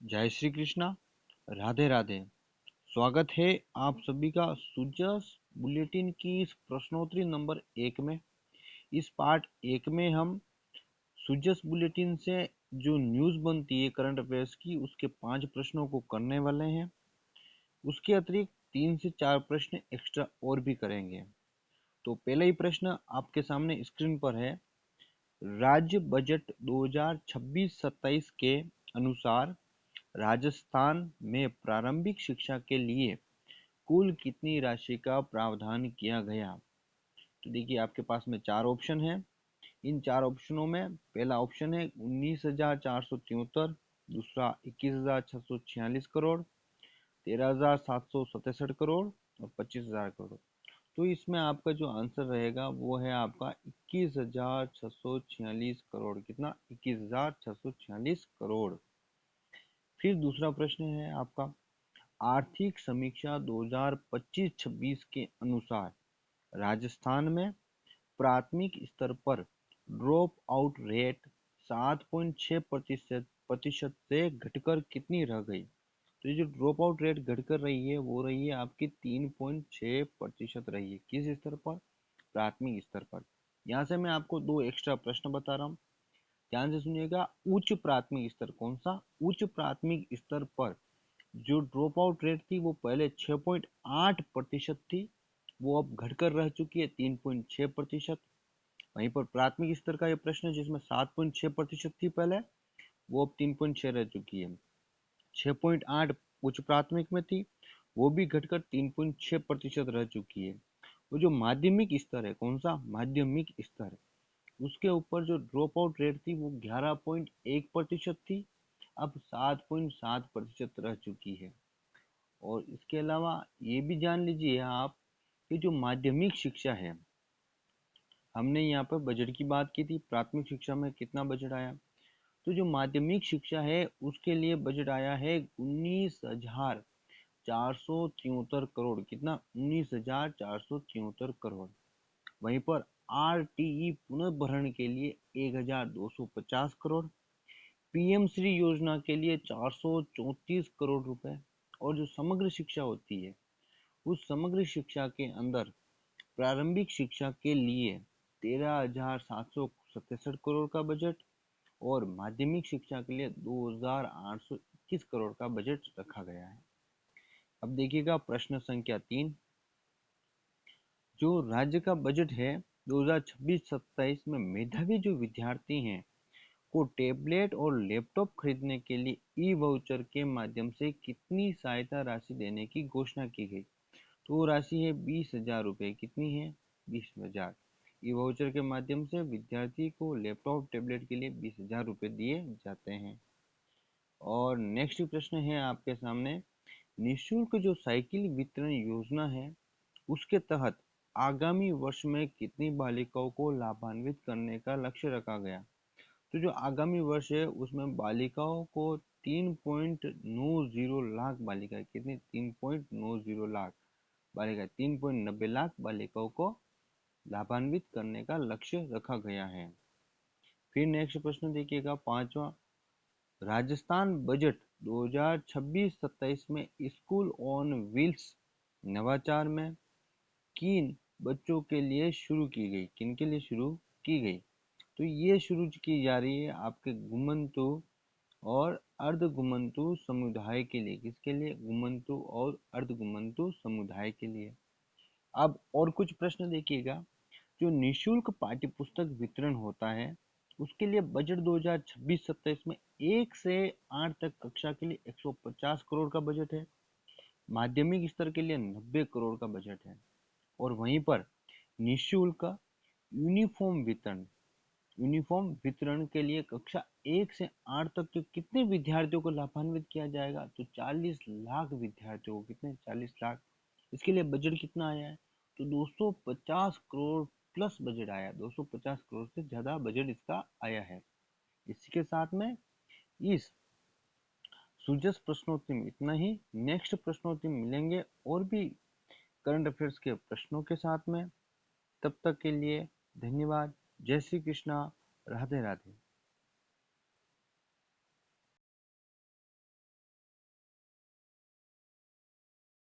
जय श्री कृष्णा। राधे राधे। स्वागत है आप सभी का सुजस बुलेटिन की इस प्रश्नोत्तरी नंबर 1 में। इस पार्ट 1 में हम सुजस बुलेटिन से जो न्यूज़ बनती है करंट अफेयर्स की, उसके 5 प्रश्नों को करने वाले हैं। उसके अतिरिक्त 3 से 4 प्रश्न एक्स्ट्रा और भी करेंगे। तो पहला ही प्रश्न आपके सामने स्क्रीन पर है। राज्य बजट 2026-27 के अनुसार राजस्थान में प्रारंभिक शिक्षा के लिए कुल कितनी राशि का प्रावधान किया गया? तो देखिए आपके पास में 4 ऑप्शन है। इन 4 ऑप्शनों में पहला ऑप्शन है 19,473, दूसरा 21,646 करोड़, 13,767 करोड़ और 25,000 करोड़। तो इसमें आपका जो आंसर रहेगा वो है आपका 21,646 करोड़। कितना? 21,646 करोड़। फिर दूसरा प्रश्न है आपका, आर्थिक समीक्षा 2025-26 के अनुसार राजस्थान में प्राथमिक स्तर पर ड्रॉप आउट रेट 7.6% प्रतिशत से घटकर कितनी रह गई? तो ये जो ड्रॉप आउट रेट घटकर रही है वो रही है आपकी 3.6% रही है। किस स्तर पर? प्राथमिक स्तर पर। यहाँ से मैं आपको 2 एक्स्ट्रा प्रश्न बता रहा हूँ, ध्यान से सुनिएगा। उच्च प्राथमिक स्तर कौन सा? उच्च प्राथमिक स्तर पर जो ड्रॉप आउट रेट थी वो पहले 6.8% थी, वो अब घटकर रह चुकी है 3.6%। वहीं पर प्राथमिक स्तर का ये प्रश्न जिसमें 7.6% थी पहले, वो अब 3.6 रह चुकी है। 6.8 उच्च प्राथमिक में थी, वो भी घटकर 3.6% रह चुकी है। वो जो माध्यमिक स्तर है, कौन सा? माध्यमिक स्तर, उसके ऊपर जो ड्रॉप आउट रेट थी वो 11.1% थी, अब 7.7% रह चुकी है। और इसके अलावा ये भी जान लीजिए आप कि जो माध्यमिक शिक्षा है, हमने यहाँ पर बजट की बात की थी, प्राथमिक शिक्षा में कितना बजट आया? तो जो माध्यमिक शिक्षा है उसके लिए बजट आया है 19,473 करोड़। कितना? 19,473 करोड़। वहीं पर आरटीई पुनर्भरण के लिए 1,250 करोड़, पीएम श्री योजना के लिए 434 करोड़ रुपए, और जो समग्र शिक्षा होती है उस समग्र शिक्षा के अंदर प्रारंभिक शिक्षा के लिए 13,767 करोड़ का बजट और माध्यमिक शिक्षा के लिए 2,821 करोड़ का बजट रखा गया है। अब देखिएगा प्रश्न संख्या 3। जो राज्य का बजट है 2026-27 में मेधावी जो विद्यार्थी हैं को टैबलेट और लैपटॉप खरीदने के लिए ई वाउचर के माध्यम से कितनी सहायता राशि देने की घोषणा की गई? तो वो राशि है 20,000 रुपये। कितनी है? 20,000। ई वाउचर के माध्यम से विद्यार्थी को लैपटॉप टैबलेट के लिए 20,000 रुपये दिए जाते हैं। और नेक्स्ट प्रश्न है आपके सामने, निःशुल्क जो साइकिल वितरण योजना है उसके तहत आगामी वर्ष में कितनी बालिकाओं को लाभान्वित करने का लक्ष्य रखा गया? तो जो आगामी वर्ष है उसमें बालिकाओं को 3.90 लाख बालिकाएं, कितनी? 3.90 लाख बालिकाएं, 3.90 लाख बालिकाओं को लाभान्वित करने का लक्ष्य रखा गया है। फिर नेक्स्ट प्रश्न देखिएगा 5वां, राजस्थान बजट 2026-27 में स्कूल ऑन व्हील्स नवाचार में किन बच्चों के लिए शुरू की गई? किन के लिए शुरू की गई? तो ये शुरू की जा रही है आपके घुमंतु और अर्ध घुमंतु समुदाय के लिए। किसके लिए? घुमंतु और अर्ध घुमंतु समुदाय के लिए। अब और कुछ प्रश्न देखिएगा। जो निःशुल्क पाठ्य पुस्तक वितरण होता है उसके लिए बजट 2026-27 में 1 से 8 तक कक्षा के लिए 150 करोड़ का बजट है, माध्यमिक स्तर के लिए 90 करोड़ का बजट है। और वहीं पर निःशुल्क यूनिफॉर्म वितरण के लिए कक्षा 1 से 8 तक के कितने विद्यार्थियों को लाभान्वित किया जाएगा? तो 40 लाख विद्यार्थियों को। कितने? 40 लाख। इसके लिए बजट कितना आया है? तो 250 करोड़ प्लस बजट आया, 250 करोड़ से ज्यादा बजट इसका आया है। इसी के साथ में इस सुजस प्रश्नोत्तरी में इतना ही। नेक्स्ट प्रश्नोत्तरी मिलेंगे और भी करंट अफेयर्स के प्रश्नों के साथ में। तब तक के लिए धन्यवाद। जय श्री कृष्णा। राधे राधे।